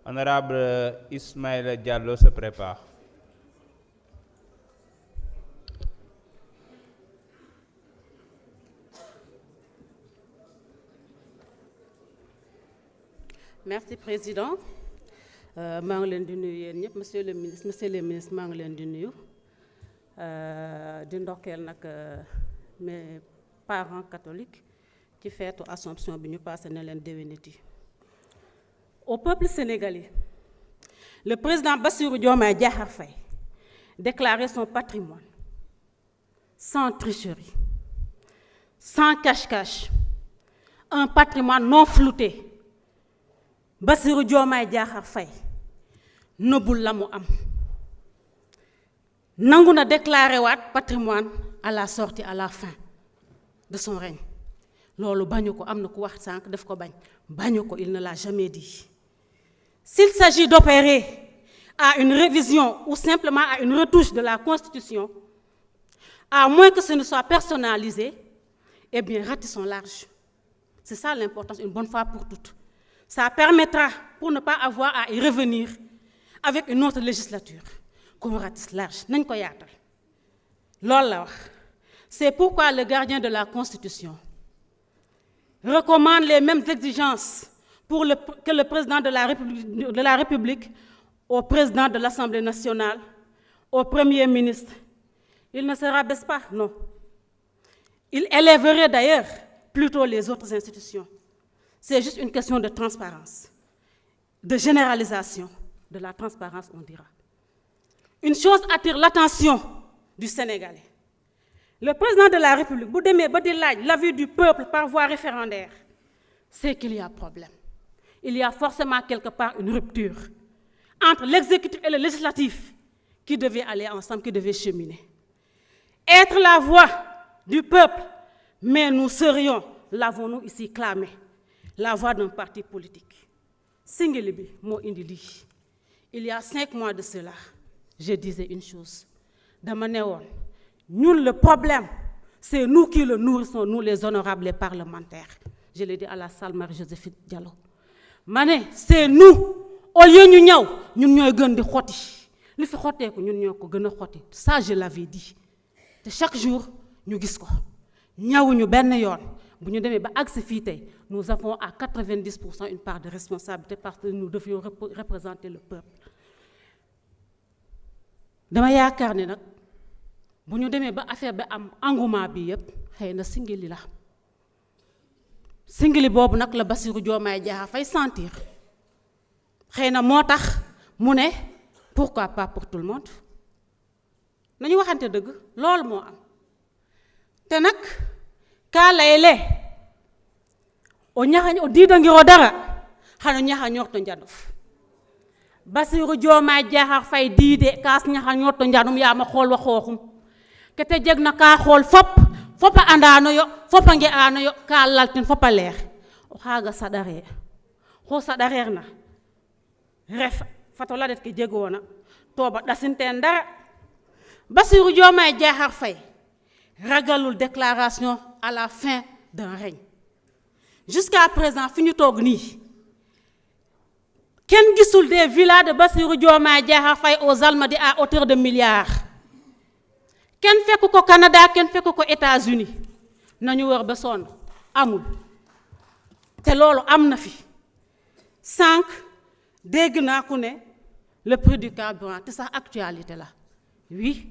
Honorable Ismaïla Diallo se prépare. Merci Président. maa ngi leen di nuyu yéen ñëpp monsieur le ministre maa ngi leen di nuyu di ndokkeel nag mes parents catholiques ci feetu Assomption bi ñu passé na leen déwéniti. Au peuple sénégalais, le président Bassirou Diomaye Diakhar Faye déclarait son patrimoine sans tricherie, sans cache-cache, un patrimoine non flouté. Bassirou Diomaye Diakhar Faye nëbbul la mu am nangu na déclaré waat patrimoine à la sortie à la fin de son règne loolu bañu ko am na ku wax sànq daf ko bañu ko, il ne l'a jamais dit. S'il s'agit d'opérer à une révision ou simplement à une retouche de la Constitution, à moins que ce ne soit personnalisé, eh bien ratissons large. C'est ça l'importance, une bonne fois pour toutes. Ça permettra, pour ne pas avoir à y revenir avec une autre législature, qu'on ratisse large. Nañ ko yaatal. Loolu la wax. C'est pourquoi le gardien de la Constitution recommande les mêmes exigences que le président de la République au président de l'Assemblée nationale, au Premier ministre. Il ne se rabaisse pas, non. Il élèverait d'ailleurs plutôt les autres institutions. C'est juste une question de transparence, de généralisation, de la transparence, on dira. Une chose attire l'attention du Sénégalais. Le président de la République, bu demee ba di laaj l'avis du peuple par voie référendaire, c'est qu'il y a problème. Il y a forcément quelque part une rupture entre l'exécutif et le législatif qui devaient aller ensemble, qui devaient cheminer. Être la voix du peuple, mais nous serions, l'avons-nous ici clamé, la voix d'un parti politique. Singeli bi moo indi lii. Il y a 5 mois de cela, je disais une chose. Dama ne woon, ñun le problème, c'est nous qui le nourrissons, nous les honorables, les parlementaires. Je l'ai dit à la salle Marie-Joséphine Diallo. Ma ne c'est nous, au lieu ñu ñëw, ñun ñooy gën di xotti. Li fi xotteeku ñun ñoo ko gën a xotti. Ça, je l'avais dit. te chaque jour ñu gis ko ñawuñu benn yoon bu ñu demee ba agsi fii tey nous avons à 90% une part de responsabilité parce que nous devions représenter le peuple. dama yaakaar ne nag bu ñu demee ba affaire bi am engouement bi yëpp xëy na singili la singili boobu nag la Bassirou Diomaye Diakhar Faye sentir xëy na moo tax mu ne pourquoi pas pour tout le monde nañu waxante dëgg loolu moo am te nag kaa layle o ñaxa o diidangiro dara xano ñaxa ñorto njandof Bassirou Diomaye Diakhar Faye diide kaas ñaxa ñorto njandum yaa ma xool wa xooxum kete jeg na kaa xool fopa andaano yo fopa nge aano yo kaa laltin fopa leer o xaaga saɗaree xo saɗareer na ref fato la det ke jegoona tooba ɗasinteen dara Bassirou Diomaye Diakhar Faye ragalul déclaration à la fin d'un règne jusqu'à présent fi ñu toog nii kenn gisul des villas de Bassirou Diomaye Diakhar Faye aux Almadies à hauteur de milliards kenn fekk ko Canada kenn fekk ko États-Unis nañu wër ba sonn amul te loolu am na fi sànq dégg naa ku ne le prix du carburant te sax actualité la oui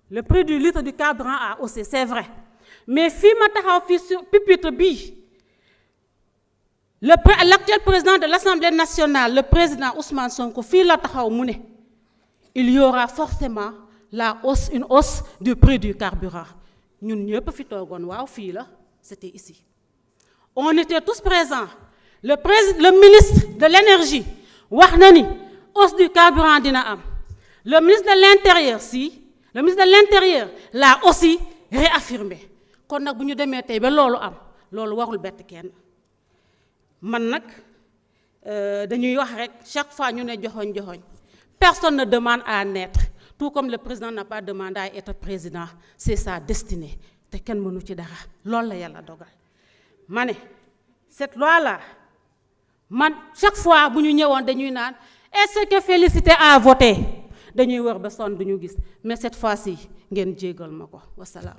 le prix du litre du carburant a haussé c'est vrai mais fii ma taxaw fii sur pupitre bii l'actuel président de l'Assemblée nationale le président Ousmane Sonko fii la taxaw mu ne il y aura forcément une hausse du prix du carburant ñun ñëpp fi toogoon waaw fii la c'était ici on était tous présents le ministre de l'énergie wax na ni hausse du carburant dina am le ministre de l'intérieur le ministre de l'intérieur l'a aussi réaffirmé kon nag bu ñu demee tey ba loolu am loolu warul bett kenn man nag dañuy wax rek chaque fois ñu ne joxoñ personne ne demande à naître tout comme le président n'a pas demandé à être président c'est sa destinée te kenn mënu ci dara loolu la yàlla dogal ma ne cette loi là man chaque fois bu ñu ñëwoon dañuy naan est-ce que félicité à voter dañuy wër ba sonn duñu gis mais cette fois-ci ngeen jéggal ma ko wasalaam.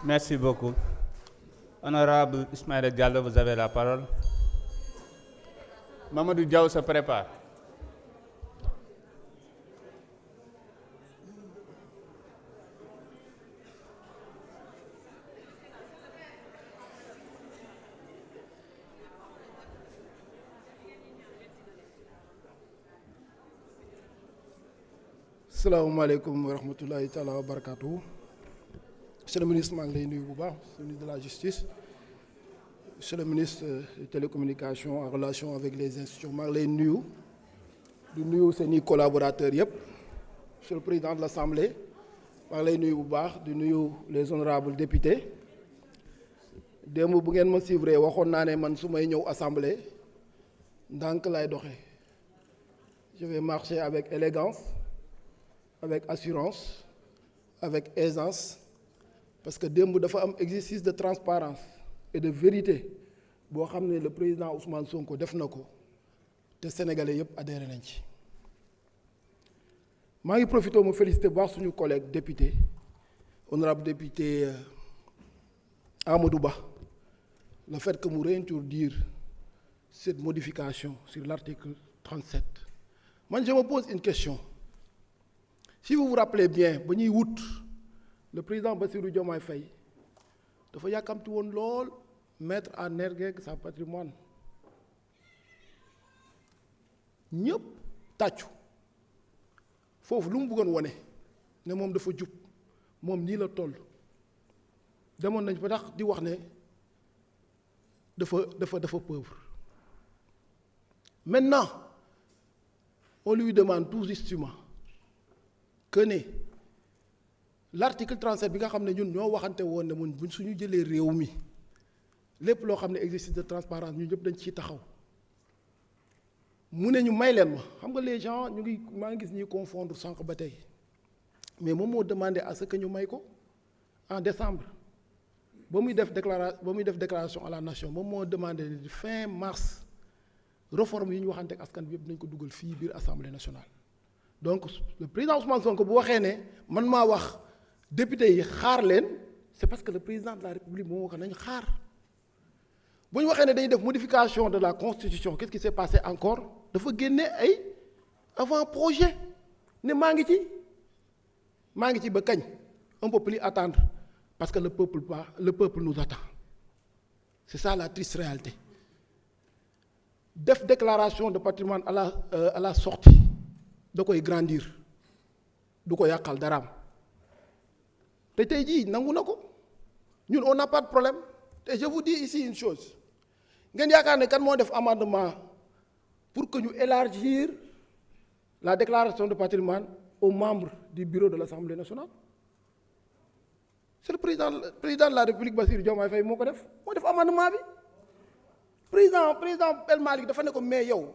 Merci beaucoup. Honorable Ismaïla Diallo, vous avez la parole. Mamadou Diaw se prépare. Salaamaaleykum wa rahmatullahi taala wa barakatuh. Monsieur le ministre maa ngi lay nuyu bu baax, ministre de la justice, monsieur le ministre des télécommunications en relation avec les institutions maa ngi lay nuyu di nuyu seeni collaborateurs yëpp. Monsieur le président de l'Assemblée maa ngi lay nuyu bu baax di nuyu les honorables députés. démb bu ngeen ma suivre waxoon naa ne man su may ñëw assemblée ndànk lay doxee. Je vais marcher avec élégance, avec assurance, avec aisance, parce que démb dafa am exercice de transparence et de vérité boo xam ne le président Ousmane Sonko def na ko te sénégalais yëpp adhéré nañ ci. maa ngi profité mu félicité bu baax suñu collègue député honorable député Amadou Ba le fait que mu réintroduire cette modification sur l'article 37. Man je me pose une question. Si vous vous rappelez bien ba ñuy wut le président Bassirou Diomaye Faye dafa yàkkamti woon lool mettre en exergue sa patrimoine ñëpp tàccu foofu lu mu bëggoon wone ne moom dafa jub moom nii la toll demoon nañ ba tax di wax ne dafa pauvre. Maintenant on lui demande tout justement que ne l'article 37 bi nga xam ne ñun ñoo waxante woon ne mun buñ suñu jëlee réew mi lépp loo xam ne exercice de transparence ñun ñëpp dañ ciy taxaw mu ne ñu may leen ma xam nga les gens ñu ngi maa ngi gis ñuy confondre sànq ba tey mais moom moo demandé à ce que ñu may ko en décembre ba muy def déclaration à la nation moom moo demandé fin mars réforme yi ñu waxante ak askan bi yëpp nañ ko dugal fii biir assemblée nationale. Donc le président Ousmane Sonko bu waxee ne man maa wax député yi xaar leen c'est parce que le président de la République moo wax nañ xaar bu ñu waxee ne dañuy def modification de la constitution qu'est-ce qui s'est passé encore dafa génne ay avant projet ne maa ngi ci ba kañ un peu plus attendre parce que le peuple nous attend c'est ça la triste réalité. Def déclaration de patrimoine à la sortie da koy grandir du ko yàqal daraam te tey jii nangu na ko ñun on n'a pas de problème te je vous dis ici une chose ngeen yaakaar ne kan moo def amendement pour que ñu élargir la déclaration de patrimoine aux membres du bureau de l'Assemblée nationale. C'est le président de la République Bassirou Diomaye Faye moo def amendement bi. président El Malick dafa ne ko mais yow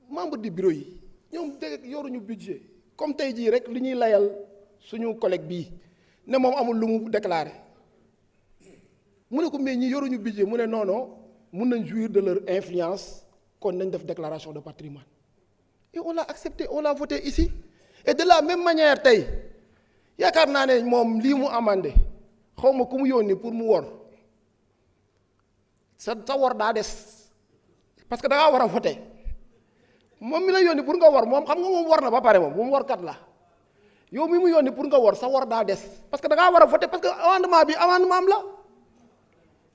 membre du bureau yi ñoom dégg yoruñu budget comme tey jii rek li ñuy layal suñu collègue bii ne moom amul lu mu déclaré mu ne ko mais ñi yoruñu budget mu ne non mun nañ jouir de leur influence kon nañ def déclaration de patrimoine et on l'a accepté on l'a voté ici et de la même manière tey yaakaar naa ne moom lii mu amandé xaw ma ku mu yónni pour mu wor sa wor daa des parce que da ngaa war a voté moom mi la yónni pour nga wor moom xam nga moom war na ba pare moom workat la yow mi mu yónni pour nga wor sa wor daa des parce que da ngaa war a voté parce que amendement bi amendement am la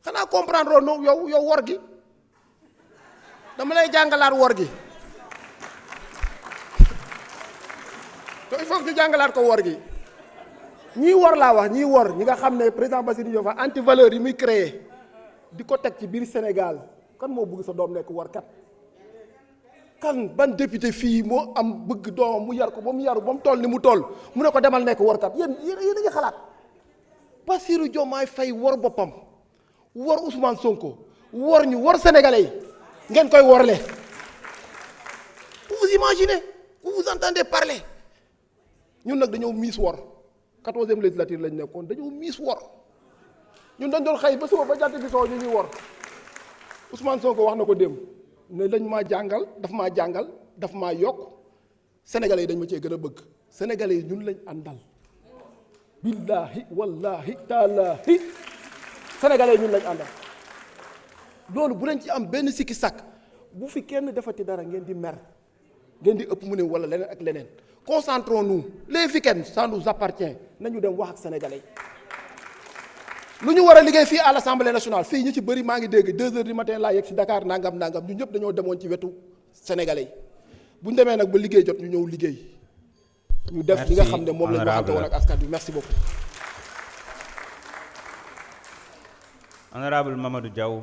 xanaa comprendre no yow wor gi dama lay jàngalaat wor gi te il faut que ñu jàngalaat ko wor gi ñii wor laa wax ñii wor ñi nga xam ne président Bassirou Diomaye anti valeur yi muy créé di ko teg ci biir Sénégal kan moo bëgg sa doom nekk warkat kan ban député fii moo am bëgg doomam mu yar ko ba mu yaru ba mu toll ni mu toll mu ne ko demal nekk warkat yéen a ngi xalaat Bassirou Diomaye Faye wor boppam wor Ousmane Sonko wor ñu wor sénégalais yi ngeen koy worle vous vous imaginez vous vous entendez parler ñun nag dañoo miis wor 14e législature lañ nekkoon dañoo miis wor ñun dañ doon xëy ba suba ba jant bi soo ñu ñuy wor Ousmane Sonko wax na ko démb ne lañ maa jàngal daf maa yokk sénégalais yi dañ ma cee gën a bëgg sénégalais yi ñun lañ àndal billaahi wallaahi taalaahi sénégalais yi ñun lañ àndal loolu bu leen ci am benn sikki sàkk bu fi kenn defati dara ngeen di mer ngeen di ëpp mu ne wala leneen ak leneen concentrons-nous les week-ends ça nous appartient nañu dem wax ak sénégalais yi lu ñu war a liggéey fii à l'Assemblée nationale fii ñu ci bëri maa ngi dégg 2 heures du matin laa yegg si Dakar nangam ñu ñëpp dañoo demoon ci wetu sénégalais yi bu ñu demee nag ba liggéey jot ñu ñëw liggéey ñu def li nga xam ne moom lañu waxante woon ak askan bi merci beaucoup. Honorable Mamadou Diaw.